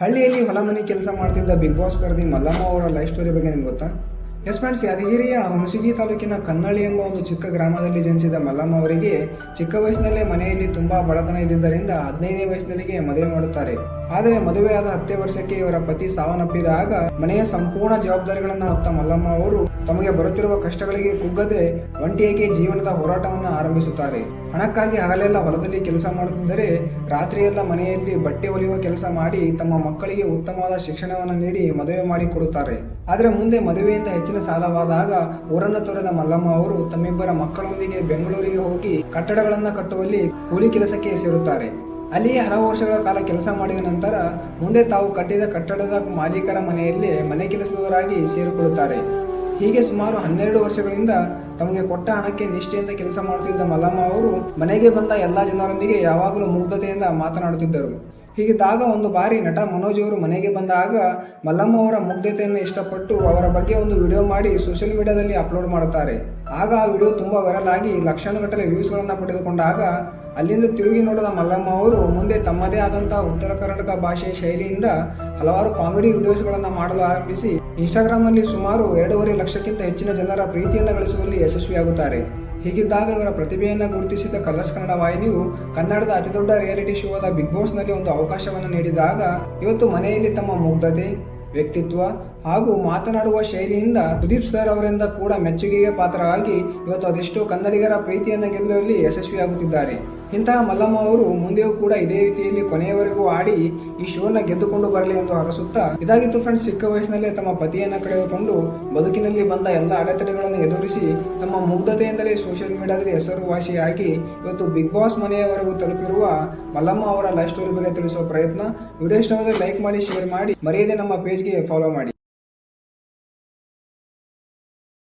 ಹಳ್ಳಿಯಲ್ಲಿ ಹೊಲ ಮನೆ ಕೆಲಸ ಮಾಡ್ತಿದ್ದ ಬಿಗ್ ಬಾಸ್ ಸ್ಪರ್ಧಿ ಮಲ್ಲಮ್ಮ ಅವರ ಲೈಫ್ ಸ್ಟೋರಿ ಬಗ್ಗೆ ನಿಮ್ಗೆ ಗೊತ್ತಾ? ಎಸ್ ಫ್ರೆಂಡ್ಸ್, ಯಾದಗಿರಿಯ ಹುಣಸಗಿ ತಾಲೂಕಿನ ಕನ್ನಳ್ಳಿ ಎಂಬ ಒಂದು ಚಿಕ್ಕ ಗ್ರಾಮದಲ್ಲಿ ಜನಿಸಿದ ಮಲ್ಲಮ್ಮ ಅವರಿಗೆ ಚಿಕ್ಕ ವಯಸ್ಸಿನಲ್ಲೇ ಮನೆಯಲ್ಲಿ ತುಂಬಾ ಬಡತನ ಇದ್ದಿದ್ದರಿಂದ 15ನೇ ವಯಸ್ಸಿನಲ್ಲಿಗೆ ಮದುವೆ ಮಾಡುತ್ತಾರೆ. ಆದರೆ ಮದುವೆಯಾದ 10 ವರ್ಷಕ್ಕೆ ಇವರ ಪತಿ ಸಾವನ್ನಪ್ಪಿದಾಗ ಮನೆಯ ಸಂಪೂರ್ಣ ಜವಾಬ್ದಾರಿಗಳನ್ನು ಹೊತ್ತ ಮಲ್ಲಮ್ಮ ಅವರು ತಮಗೆ ಬರುತ್ತಿರುವ ಕಷ್ಟಗಳಿಗೆ ಕುಗ್ಗದೆ ಒಂಟಿಯಾಗಿ ಜೀವನದ ಹೋರಾಟವನ್ನು ಆರಂಭಿಸುತ್ತಾರೆ. ಹಣಕ್ಕಾಗಿ ಹಗಲೆಲ್ಲ ಹೊಲದಲ್ಲಿ ಕೆಲಸ ಮಾಡುತ್ತಿದ್ದರೆ ರಾತ್ರಿಯೆಲ್ಲ ಮನೆಯಲ್ಲಿ ಬಟ್ಟೆ ಹೊಲಿಯುವ ಕೆಲಸ ಮಾಡಿ ತಮ್ಮ ಮಕ್ಕಳಿಗೆ ಉತ್ತಮವಾದ ಶಿಕ್ಷಣವನ್ನು ನೀಡಿ ಮದುವೆ ಮಾಡಿ ಕೊಡುತ್ತಾರೆ. ಆದರೆ ಮುಂದೆ ಮದುವೆಯಿಂದ ಹೆಚ್ಚಿನ ಸಾಲವಾದಾಗ ಊರನ್ನು ತೊರೆದ ಮಲ್ಲಮ್ಮ ಅವರು ತಮ್ಮಿಬ್ಬರ ಮಕ್ಕಳೊಂದಿಗೆ ಬೆಂಗಳೂರಿಗೆ ಹೋಗಿ ಕಟ್ಟಡಗಳನ್ನು ಕಟ್ಟುವಲ್ಲಿ ಕೂಲಿ ಕೆಲಸಕ್ಕೆ ಸೇರುತ್ತಾರೆ. ಅಲ್ಲಿಯೇ ಹಲವು ವರ್ಷಗಳ ಕಾಲ ಕೆಲಸ ಮಾಡಿದ ನಂತರ ಮುಂದೆ ತಾವು ಕಟ್ಟಿದ ಕಟ್ಟಡದ ಮಾಲೀಕರ ಮನೆಯಲ್ಲಿ ಮನೆ ಕೆಲಸದವರಾಗಿ ಸೇರಿಕೊಳ್ಳುತ್ತಾರೆ. ಹೀಗೆ ಸುಮಾರು 12 ವರ್ಷಗಳಿಂದ ತಮಗೆ ಕೊಟ್ಟ ಹಣಕ್ಕೆ ನಿಷ್ಠೆಯಿಂದ ಕೆಲಸ ಮಾಡುತ್ತಿದ್ದ ಮಲ್ಲಮ್ಮ ಅವರು ಮನೆಗೆ ಬಂದ ಎಲ್ಲ ಜನರೊಂದಿಗೆ ಯಾವಾಗಲೂ ಮುಗ್ಧತೆಯಿಂದ ಮಾತನಾಡುತ್ತಿದ್ದರು. ಹೀಗಿದ್ದಾಗ ಒಂದು ಬಾರಿ ನಟ ಮನೋಜ್ ಅವರು ಮನೆಗೆ ಬಂದಾಗ ಮಲ್ಲಮ್ಮ ಅವರ ಮುಗ್ಧತೆಯನ್ನು ಇಷ್ಟಪಟ್ಟು ಅವರ ಬಗ್ಗೆ ಒಂದು ವಿಡಿಯೋ ಮಾಡಿ ಸೋಷಿಯಲ್ ಮೀಡಿಯಾದಲ್ಲಿ ಅಪ್ಲೋಡ್ ಮಾಡುತ್ತಾರೆ. ಆಗ ಆ ವಿಡಿಯೋ ತುಂಬ ವೈರಲ್ ಆಗಿ ಲಕ್ಷಾನುಗಟ್ಟಲೆ ವ್ಯೂಸ್ಗಳನ್ನು ಪಡೆದುಕೊಂಡಾಗ ಅಲ್ಲಿಂದ ತಿರುಗಿ ನೋಡಿದ ಮಲ್ಲಮ್ಮ ಅವರು ಮುಂದೆ ತಮ್ಮದೇ ಆದಂತಹ ಉತ್ತರ ಕರ್ನಾಟಕ ಭಾಷೆಯ ಶೈಲಿಯಿಂದ ಹಲವಾರು ಕಾಮಿಡಿ ವಿಡಿಯೋಸ್ಗಳನ್ನು ಮಾಡಲು ಆರಂಭಿಸಿ ಇನ್ಸ್ಟಾಗ್ರಾಮ್ನಲ್ಲಿ ಸುಮಾರು 2.5 ಲಕ್ಷಕ್ಕಿಂತ ಹೆಚ್ಚಿನ ಜನರ ಪ್ರೀತಿಯನ್ನು ಗಳಿಸುವಲ್ಲಿ ಯಶಸ್ವಿಯಾಗುತ್ತಾರೆ. ಹೀಗಿದ್ದಾಗ ಇವರ ಪ್ರತಿಭೆಯನ್ನು ಗುರುತಿಸಿದ ಕಲರ್ಸ್ ಕನ್ನಡ ವಾಹಿನಿಯು ಕನ್ನಡದ ಅತಿದೊಡ್ಡ ರಿಯಾಲಿಟಿ ಶೋ ಆದ ಬಿಗ್ ಬಾಸ್ನಲ್ಲಿ ಒಂದು ಅವಕಾಶವನ್ನು ನೀಡಿದಾಗ ಇವತ್ತು ಮನೆಯಲ್ಲಿ ತಮ್ಮ ಮುಗ್ಧತೆ, ವ್ಯಕ್ತಿತ್ವ ಹಾಗೂ ಮಾತನಾಡುವ ಶೈಲಿಯಿಂದ ಸುದೀಪ್ ಸರ್ ಅವರಿಂದ ಕೂಡ ಮೆಚ್ಚುಗೆಗೆ ಪಾತ್ರರಾಗಿ ಇವತ್ತು ಅದೆಷ್ಟೋ ಕನ್ನಡಿಗರ ಪ್ರೀತಿಯನ್ನು ಗೆಲ್ಲುವಲ್ಲಿ ಯಶಸ್ವಿಯಾಗುತ್ತಿದ್ದಾರೆ. ಇಂತಹ ಮಲ್ಲಮ್ಮ ಅವರು ಮುಂದೆಯೂ ಕೂಡ ಇದೇ ರೀತಿಯಲ್ಲಿ ಕೊನೆಯವರೆಗೂ ಆಡಿ ಈ ಶೋನ ಗೆದ್ದುಕೊಂಡು ಬರಲಿ ಎಂದು ಹರಸುತ್ತಾ, ಇದಾಗಿತ್ತು ಫ್ರೆಂಡ್ಸ್. ಚಿಕ್ಕ ವಯಸ್ಸಿನಲ್ಲೇ ತಮ್ಮ ಪತಿಯನ್ನು ಕಳೆದುಕೊಂಡು ಬದುಕಿನಲ್ಲಿ ಬಂದ ಎಲ್ಲ ಅಡೆತಡೆಗಳನ್ನು ಎದುರಿಸಿ ತಮ್ಮ ಮುಗ್ಧತೆಯಿಂದಲೇ ಸೋಷಿಯಲ್ ಮೀಡಿಯಾದಲ್ಲಿ ಹೆಸರುವಾಸಿಯಾಗಿ ಇವತ್ತು ಬಿಗ್ ಬಾಸ್ ಮನೆಯವರೆಗೂ ತಲುಪಿರುವ ಮಲ್ಲಮ್ಮ ಅವರ ಲೈಫ್ ಸ್ಟೋರಿ ಬಗ್ಗೆ ತಿಳಿಸುವ ಪ್ರಯತ್ನ. ವಿಡಿಯೋ ಇಷ್ಟವಾದರೆ ಲೈಕ್ ಮಾಡಿ, ಶೇರ್ ಮಾಡಿ, ಮರೆಯದೆ ನಮ್ಮ ಪೇಜ್ಗೆ ಫಾಲೋ ಮಾಡಿ.